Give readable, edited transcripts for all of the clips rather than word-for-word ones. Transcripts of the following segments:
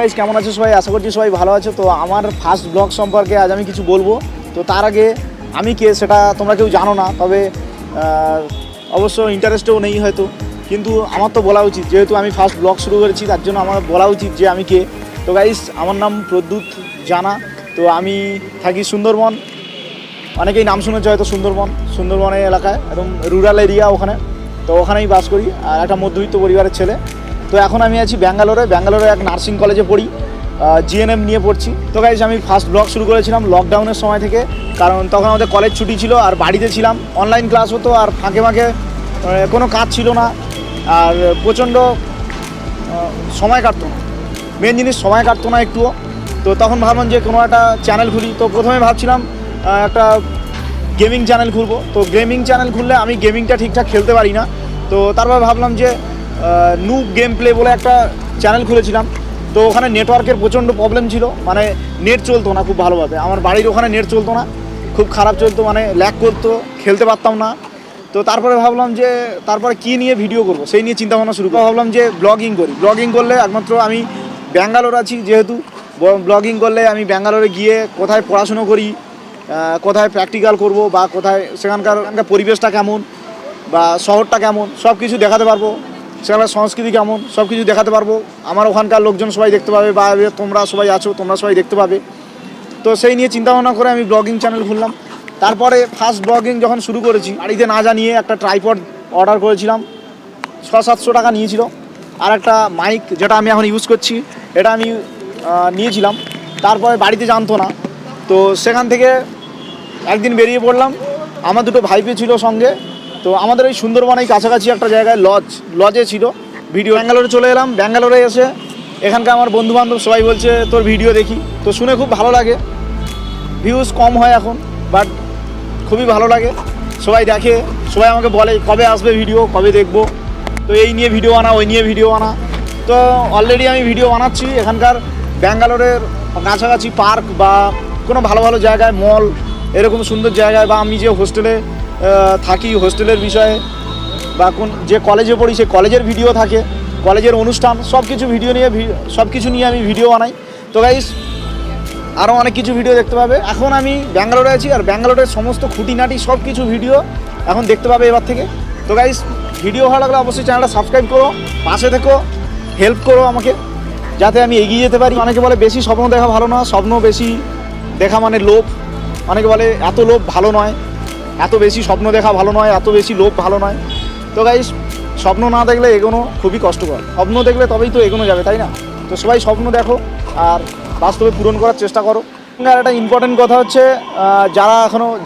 Guys, কেমন আছো সবাই? আশা করছি সবাই ভালো আছো। তো আমার ফার্স্ট ব্লগ সম্পর্কে আজ আমি কিছু বলবো। তো তার আগে আমি কে সেটা তোমরা কেউ জানো না, তবে অবশ্য ইন্টারেস্টেও নেই হয়তো, কিন্তু আমার তো বলা উচিত, যেহেতু আমি ফার্স্ট ব্লগ শুরু করেছি তার জন্য আমার বলা উচিত যে আমি কে। তো গাইস, আমার নাম প্রদ্যুৎ জানা। তো আমি থাকি সুন্দরবন, অনেকেই নাম শুনেছে হয়তো সুন্দরবনের এলাকায়, একদম রুরাল এরিয়া ওখানে। তো ওখানেই বাস করি, আর একটা মধ্যবিত্ত পরিবারের ছেলে। তো এখন আমি আছি ব্যাঙ্গালোরে এক নার্সিং কলেজে পড়ি, জিএনএম নিয়ে পড়ছি। তো গাইস, আমি ফার্স্ট ব্লগ শুরু করেছিলাম লকডাউনের সময় থেকে, কারণ তখন আমাদের কলেজ ছুটি ছিল আর বাড়িতে ছিলাম, অনলাইন ক্লাস হতো আর ফাঁকে কোনো কাজ ছিল না, আর প্রচণ্ড সময় কাটতো না। মেন জিনিস সময় কাটতো না একটুও। তো তখন ভাবলাম যে কোনো একটা চ্যানেল খুলি। তো প্রথমে ভাবছিলাম একটা গেমিং চ্যানেল খুলবো। তো গেমিং চ্যানেল খুললে আমি গেমিংটা ঠিকঠাক খেলতে পারি না। তো তারপর ভাবলাম যে নুব গেম প্লে বলে একটা চ্যানেল খুলেছিলাম। তো ওখানে নেটওয়ার্কের প্রচণ্ড প্রবলেম ছিল, মানে নেট চলতো না খুব ভালোভাবে। আমার বাড়ির ওখানে নেট চলতো না, খুব খারাপ চলতো, মানে ল্যাগ করতো, খেলতে পারতাম না। তো তারপরে ভাবলাম যে তারপরে কী নিয়ে ভিডিও করব, সেই নিয়ে চিন্তাভাবনা শুরু করে ভাবলাম যে ব্লগিং করলে একমাত্র আমি ব্যাঙ্গালোর আছি, যেহেতু ব্লগিং করলে আমি ব্যাঙ্গালোরে গিয়ে কোথায় পড়াশুনো করি, কোথায় প্র্যাকটিক্যাল করব, বা কোথায় সেখানকার পরিবেশটা কেমন বা শহরটা কেমন সব কিছু দেখাতে পারবো, সেখানকার সংস্কৃতি কেমন সব কিছু দেখাতে পারবো। আমার ওখানকার লোকজন সবাই দেখতে পাবে, বা তোমরা সবাই আছো, তোমরা সবাই দেখতে পাবে। তো সেই নিয়ে চিন্তাভাবনা করে আমি ব্লগিং চ্যানেল খুললাম। তারপরে ফার্স্ট ব্লগিং যখন শুরু করেছি, বাড়িতে না জানিয়ে একটা ট্রাইপড অর্ডার করেছিলাম, 600-700 টাকা নিয়েছিল। আর একটা মাইক, যেটা আমি এখন ইউজ করছি, এটা আমি নিয়েছিলাম। তারপরে বাড়িতে জানতো না। তো সেখান থেকে একদিন বেরিয়ে পড়লাম, আমার দুটো ভাইপো ছিল সঙ্গে। তো আমাদের ওই সুন্দরবনের কাছাকাছি একটা জায়গায় লজে ছিল ভিডিও। ব্যাঙ্গালোরে চলে এলাম। ব্যাঙ্গালোরে এসে এখানকার আমার বন্ধুবান্ধব সবাই বলছে তোর ভিডিও দেখি। তো শুনে খুব ভালো লাগে। ভিউজ কম হয় এখন, বাট খুবই ভালো লাগে, সবাই দেখে, সবাই আমাকে বলে কবে আসবে ভিডিও, কবে দেখবো। তো এই নিয়ে ভিডিও আনা, ওই নিয়ে ভিডিও আনা। তো অলরেডি আমি ভিডিও বানাচ্ছি এখানকার ব্যাঙ্গালোরের কাছাকাছি পার্ক বা কোনো ভালো ভালো জায়গায়, মল, এরকম সুন্দর জায়গায়, বা আমি যে হোস্টেলে থাকি হোস্টেলের বিষয়ে, বা যে কলেজে পড়ি সেই কলেজের ভিডিও থাকে, কলেজের অনুষ্ঠান, সব কিছু নিয়ে আমি ভিডিও বানাই। তো গাইস, আরও অনেক কিছু ভিডিও দেখতে পাবে। এখন আমি ব্যাঙ্গালোরে আছি, আর ব্যাঙ্গালোরের সমস্ত খুঁটিনাটি সব কিছু ভিডিও এখন দেখতে পাবে এবার থেকে। তো গাইস, ভিডিও ভালো লাগলে অবশ্যই চ্যানেলটা সাবস্ক্রাইব করো, পাশে থেকো, হেল্প করো আমাকে, যাতে আমি এগিয়ে যেতে পারি। অনেকে বলে বেশি স্বপ্ন দেখা ভালো না, স্বপ্ন বেশি দেখা মানে লোভ। অনেকে বলে এত লোভ ভালো নয়, এত বেশি স্বপ্ন দেখা ভালো নয়, এত বেশি লোভ ভালো নয়। তো গাইস, স্বপ্ন না দেখলে এগোনো খুবই কষ্টকর, স্বপ্ন দেখলে তবেই তো এগোনো যাবে, তাই না? তো সবাই স্বপ্ন দেখো আর বাস্তবে পূরণ করার চেষ্টা করো। আর একটা ইম্পর্টেন্ট কথা হচ্ছে,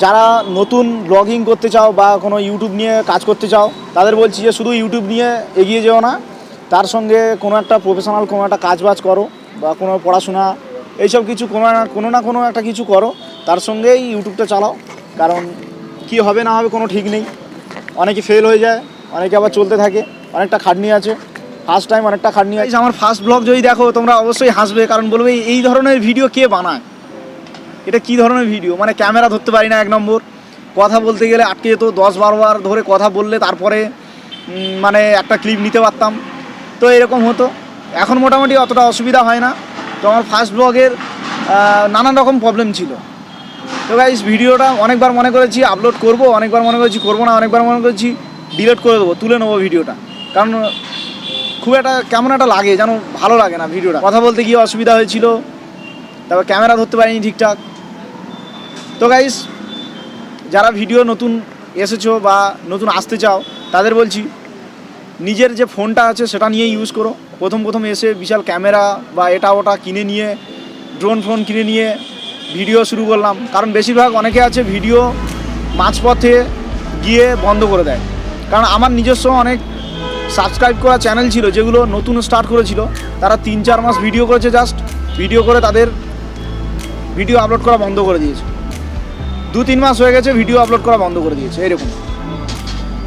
যারা নতুন ব্লগিং করতে চাও বা কোনো ইউটিউব নিয়ে কাজ করতে চাও, তাদের বলছি যে শুধু ইউটিউব নিয়ে এগিয়ে যেও না, তার সঙ্গে কোনো একটা প্রফেশনাল কোনো একটা কাজবাজ করো, বা কোনো পড়াশোনা, এইসব কিছু কোনো না কোনো একটা কিছু করো, তার সঙ্গেই ইউটিউবটা চালাও। কারণ কি হবে না হবে কোনো ঠিক নেই, অনেকে ফেল হয়ে যায়, অনেকে আবার চলতে থাকে, অনেকটা খাটনি আছে, ফার্স্ট টাইম অনেকটা খাটনি আছে। আমার ফার্স্ট ব্লগ যদি দেখো তোমরা অবশ্যই হাসবে, কারণ বলবে এই ধরনের ভিডিও কে বানায়, এটা কী ধরনের ভিডিও, মানে ক্যামেরা ধরতে পারি না, এক নম্বর, কথা বলতে গেলে আটকে যেত, 10-12 বার ধরে কথা বললে তারপরে মানে একটা ক্লিপ নিতে পারতাম। তো এরকম হতো। এখন মোটামুটি অতটা অসুবিধা হয় না। তো আমার ফার্স্ট ব্লগের নানান রকম প্রবলেম ছিল। তো গাইস, ভিডিওটা অনেকবার মনে করেছি আপলোড করব, অনেকবার মনে করেছি করবো না, অনেকবার মনে করেছি ডিলিট করে দেবো, তুলে নেবো ভিডিওটা, কারণ খুব একটা কেমন একটা লাগে, যেন ভালো লাগে না ভিডিওটা। কথা বলতে গিয়ে অসুবিধা হয়েছিল, তারপর ক্যামেরা ধরতে পারিনি ঠিকঠাক। তো গাইস, যারা ভিডিও নতুন এসেছো বা নতুন আসতে চাও, তাদের বলছি নিজের যে ফোনটা আছে সেটা নিয়ে ইউজ করো। প্রথম এসে বিশাল ক্যামেরা বা এটা ওটা কিনে নিয়ে, ড্রোন ফোন কিনে নিয়ে ভিডিও শুরু করলাম, কারণ বেশিরভাগ অনেকে আছে ভিডিও মাঝপথে গিয়ে বন্ধ করে দেয়। কারণ আমার নিজস্ব অনেক সাবস্ক্রাইব করা চ্যানেল ছিল, যেগুলো নতুন স্টার্ট করেছিল, তারা 3-4 মাস ভিডিও করেছে, জাস্ট ভিডিও করে তাদের ভিডিও আপলোড করা বন্ধ করে দিয়েছে। 2-3 মাস হয়ে গেছে ভিডিও আপলোড করা বন্ধ করে দিয়েছে এরকম।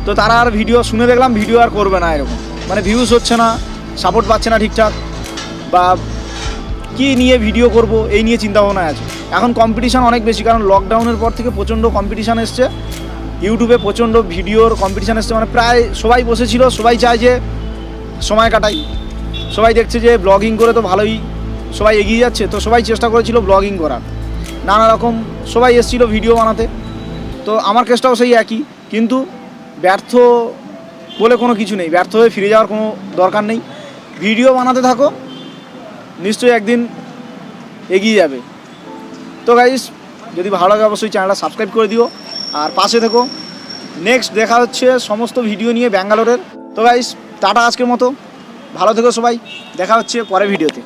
তো তারা আর ভিডিও শুনে দেখলাম ভিডিও আর করবে না এরকম, মানে ভিউজ হচ্ছে না, সাপোর্ট পাচ্ছে না ঠিকঠাক, বা কি নিয়ে ভিডিও করব এই নিয়ে চিন্তাভাবনা আছে। এখন কম্পিটিশান অনেক বেশি, কারণ লকডাউনের পর থেকে প্রচণ্ড কম্পিটিশান এসছে, ইউটিউবে প্রচণ্ড ভিডিওর কম্পিটিশান এসছে, মানে প্রায় সবাই বসেছিল, সবাই চায় যে সময় কাটাই, সবাই দেখছে যে ব্লগিং করে তো ভালোই সবাই এগিয়ে যাচ্ছে, তো সবাই চেষ্টা করেছিল ব্লগিং করার, নানা রকম সবাই এসেছিলো ভিডিও বানাতে। তো আমার কেসটাও সেই একই, কিন্তু ব্যর্থ বলে কোনো কিছু নেই, ব্যর্থ হয়ে ফিরে যাওয়ার কোনো দরকার নেই। ভিডিও বানাতে থাকো, নিশ্চয়ই একদিন এগিয়ে যাবে। তো গাইস, যদি ভালো লাগে অবশ্যই চ্যানেলটা সাবস্ক্রাইব করে দিও আর পাশে থেকো। নেক্সট দেখা হচ্ছে সমস্ত ভিডিও নিয়ে ব্যাঙ্গালোরের। তো গাইস, টাটা আজকের মতো, ভালো থেকো সবাই, দেখা হচ্ছে পরের ভিডিওতে।